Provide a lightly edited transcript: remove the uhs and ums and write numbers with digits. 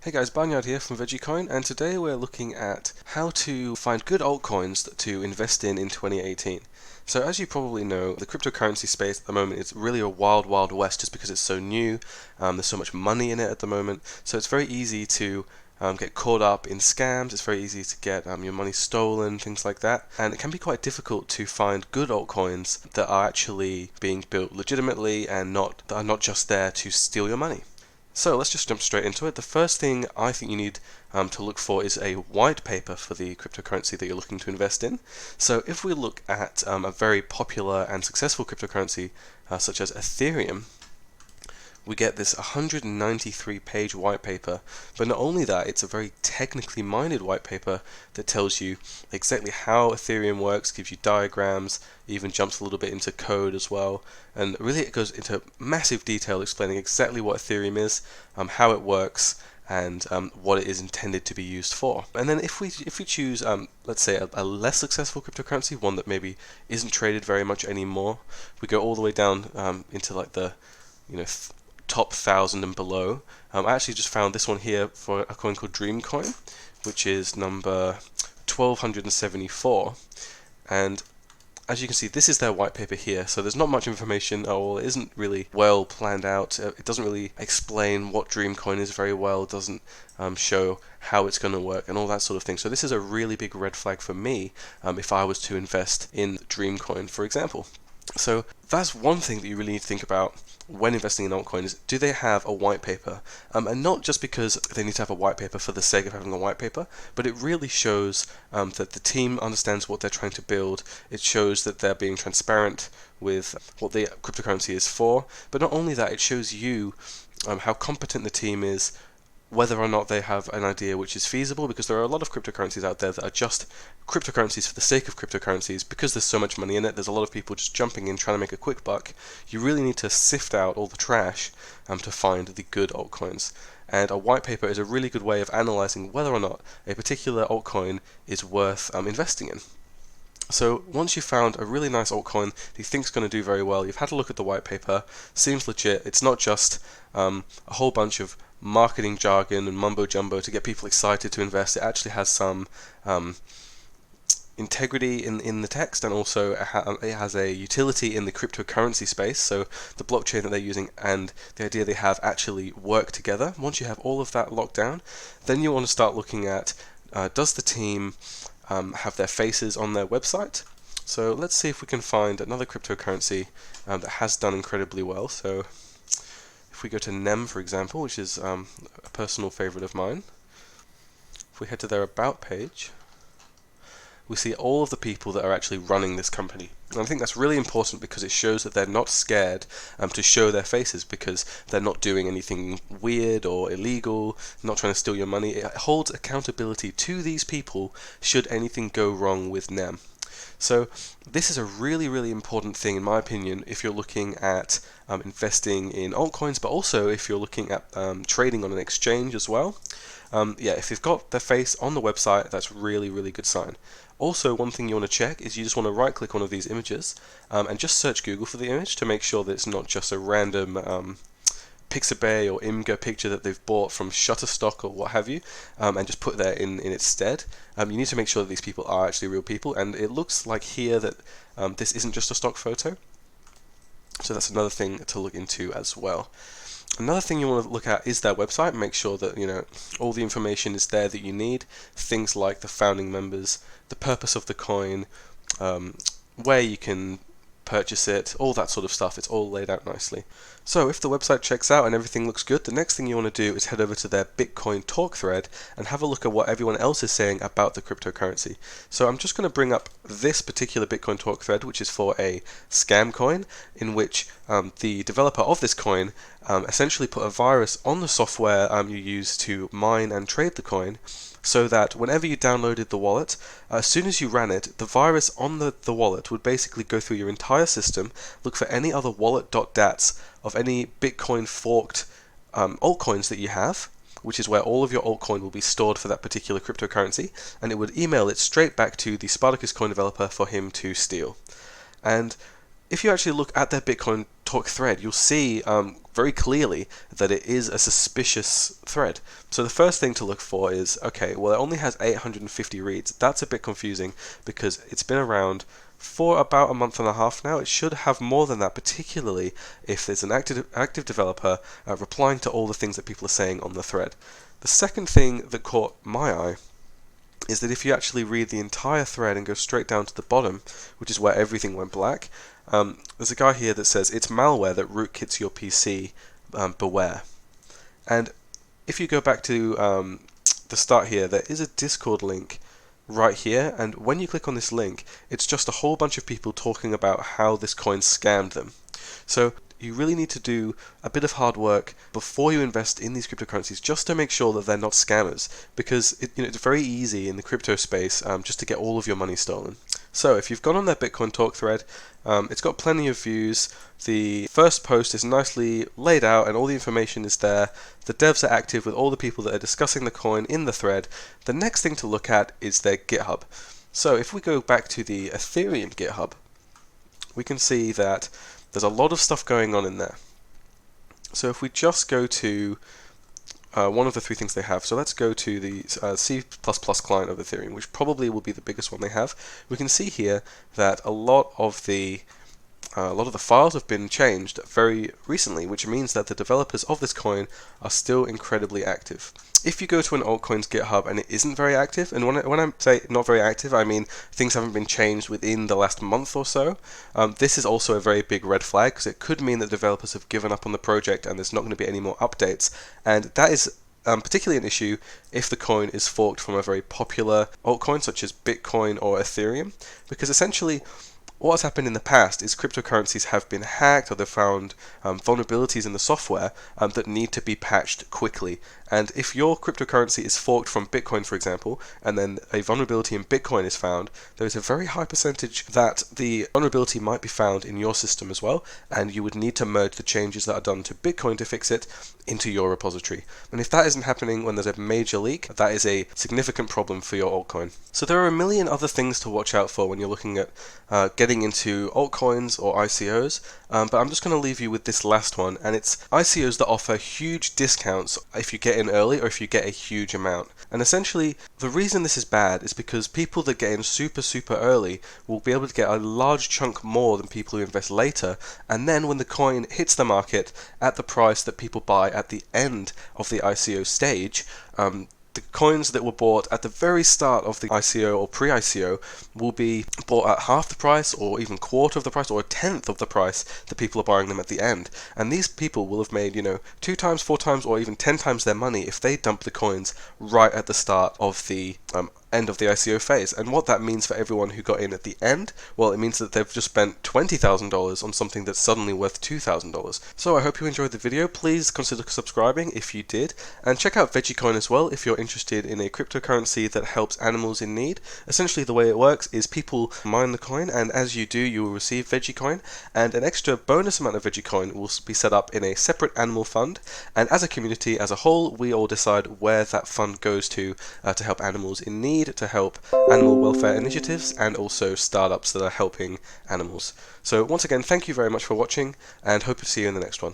Hey guys, Barnyard here from VeggieCoin, and today we're looking at how to find good altcoins to invest in 2018. So as you probably know, the cryptocurrency space at the moment is really a wild, wild west just because it's so new. There's so much money in it at the moment, so it's very easy to get caught up in scams. It's very easy to get your money stolen, things like that, and it can be quite difficult to find good altcoins that are actually being built legitimately and that are not just there to steal your money. So let's just jump straight into it. The first thing I think you need to look for is a white paper for the cryptocurrency that you're looking to invest in. So if we look at a very popular and successful cryptocurrency such as Ethereum, we get this 193-page white paper. But not only that, it's a very technically minded white paper that tells you exactly how Ethereum works, gives you diagrams, even jumps a little bit into code as well, and really it goes into massive detail explaining exactly what Ethereum is, how it works, and what it is intended to be used for. And then if we choose, let's say, a less successful cryptocurrency, one that maybe isn't traded very much anymore, we go all the way down into like the top 1,000 and below. I actually just found this one here for a coin called Dreamcoin, which is number 1274, and as you can see, this is their white paper here, so there's not much information at all. It isn't really well planned out. It doesn't really explain what Dreamcoin is very well. It doesn't show how it's going to work and all that sort of thing. So this is a really big red flag for me if I was to invest in Dreamcoin, for example. So that's one thing that you really need to think about when investing in altcoins. Do they have a white paper? And not just because they need to have a white paper for the sake of having a white paper, but it really shows that the team understands what they're trying to build. It shows that they're being transparent with what the cryptocurrency is for. But not only that, it shows you how competent the team is, whether or not they have an idea which is feasible, because there are a lot of cryptocurrencies out there that are just cryptocurrencies for the sake of cryptocurrencies. Because there's so much money in it, there's a lot of people just jumping in trying to make a quick buck. You really need to sift out all the trash to find the good altcoins. And a white paper is a really good way of analyzing whether or not a particular altcoin is worth investing in. So once you've found a really nice altcoin that you think is going to do very well, you've had a look at the white paper, seems legit, it's not just a whole bunch of marketing jargon and mumbo jumbo to get people excited to invest. It actually has some integrity in the text, and also it has a utility in the cryptocurrency space. So the blockchain that they're using and the idea they have actually work together. Once you have all of that locked down, then you want to start looking at does the team have their faces on their website. So let's see if we can find another cryptocurrency that has done incredibly well. So if we go to NEM, for example, which is a personal favorite of mine, if we head to their About page, we see all of the people that are actually running this company. And I think that's really important because it shows that they're not scared to show their faces, because they're not doing anything weird or illegal, not trying to steal your money. It holds accountability to these people should anything go wrong with NEM. So this is a really, really important thing, in my opinion, if you're looking at investing in altcoins, but also if you're looking at trading on an exchange as well. If they've got their face on the website, that's really, really good sign. Also, one thing you want to check is you just want to right click one of these images and just search Google for the image to make sure that it's not just a random Pixabay or Imgur picture that they've bought from Shutterstock or what have you, and just put that in its stead. You need to make sure that these people are actually real people, and it looks like here that this isn't just a stock photo. So that's another thing to look into as well. Another thing you want to look at is their website. Make sure that all the information is there that you need. Things like the founding members, the purpose of the coin, where you can purchase it, all that sort of stuff. It's all laid out nicely. So if the website checks out and everything looks good, the next thing you want to do is head over to their Bitcoin talk thread and have a look at what everyone else is saying about the cryptocurrency. So I'm just going to bring up this particular Bitcoin talk thread, which is for a scam coin, in which the developer of this coin essentially put a virus on the software you use to mine and trade the coin, so that whenever you downloaded the wallet, as soon as you ran it, the virus on the wallet would basically go through your entire system, look for any other wallet.dats of any Bitcoin forked altcoins that you have, which is where all of your altcoin will be stored for that particular cryptocurrency, and it would email it straight back to the Spartacus coin developer for him to steal. And if you actually look at their Bitcoin Talk thread, you'll see very clearly that it is a suspicious thread. So the first thing to look for is, okay, well, it only has 850 reads. That's a bit confusing because it's been around for about a month and a half now. It should have more than that, particularly if there's an active developer replying to all the things that people are saying on the thread. The second thing that caught my eye is that if you actually read the entire thread and go straight down to the bottom, which is where everything went black, there's a guy here that says, it's malware that rootkits your PC, beware. And if you go back to the start here, there is a Discord link right here, and when you click on this link, it's just a whole bunch of people talking about how this coin scammed them. So you really need to do a bit of hard work before you invest in these cryptocurrencies, just to make sure that they're not scammers, because it's very easy in the crypto space just to get all of your money stolen. So if you've gone on their Bitcoin Talk thread, it's got plenty of views. The first post is nicely laid out and all the information is there. The devs are active with all the people that are discussing the coin in the thread. The next thing to look at is their GitHub. So if we go back to the Ethereum GitHub, we can see that there's a lot of stuff going on in there. So if we just go to one of the three things they have, so let's go to the C++ client of Ethereum, which probably will be the biggest one they have. We can see here that a lot of the files have been changed very recently, which means that the developers of this coin are still incredibly active. If you go to an altcoin's GitHub and it isn't very active, and when I say not very active, I mean things haven't been changed within the last month or so, this is also a very big red flag, because it could mean that developers have given up on the project and there's not going to be any more updates, and that is particularly an issue if the coin is forked from a very popular altcoin such as Bitcoin or Ethereum, because essentially what has happened in the past is cryptocurrencies have been hacked, or they've found vulnerabilities in the software that need to be patched quickly. And if your cryptocurrency is forked from Bitcoin, for example, and then a vulnerability in Bitcoin is found, there is a very high percentage that the vulnerability might be found in your system as well, and you would need to merge the changes that are done to Bitcoin to fix it into your repository. And if that isn't happening when there's a major leak, that is a significant problem for your altcoin. So there are a million other things to watch out for when you're looking at getting into altcoins or ICOs, but I'm just going to leave you with this last one, and it's ICOs that offer huge discounts if you get in early or if you get a huge amount. And essentially, the reason this is bad is because people that get in super early will be able to get a large chunk more than people who invest later, and then when the coin hits the market at the price that people buy at the end of the ICO stage, the coins that were bought at the very start of the ICO or pre-ICO will be bought at half the price, or even quarter of the price, or a tenth of the price that people are buying them at the end. And these people will have made, 2 times, 4 times, or even 10 times their money if they dump the coins right at the start of the end of the ICO phase. And what that means for everyone who got in at the end, well, it means that they've just spent $20,000 on something that's suddenly worth $2,000. So I hope you enjoyed the video. Please consider subscribing if you did, and check out VeggieCoin as well if you're interested in a cryptocurrency that helps animals in need. Essentially the way it works is people mine the coin, and as you do, you will receive VeggieCoin, and an extra bonus amount of VeggieCoin will be set up in a separate animal fund, and as a community as a whole, we all decide where that fund goes to help animals in need, to help animal welfare initiatives, and also startups that are helping animals. So once again, thank you very much for watching, and hope to see you in the next one.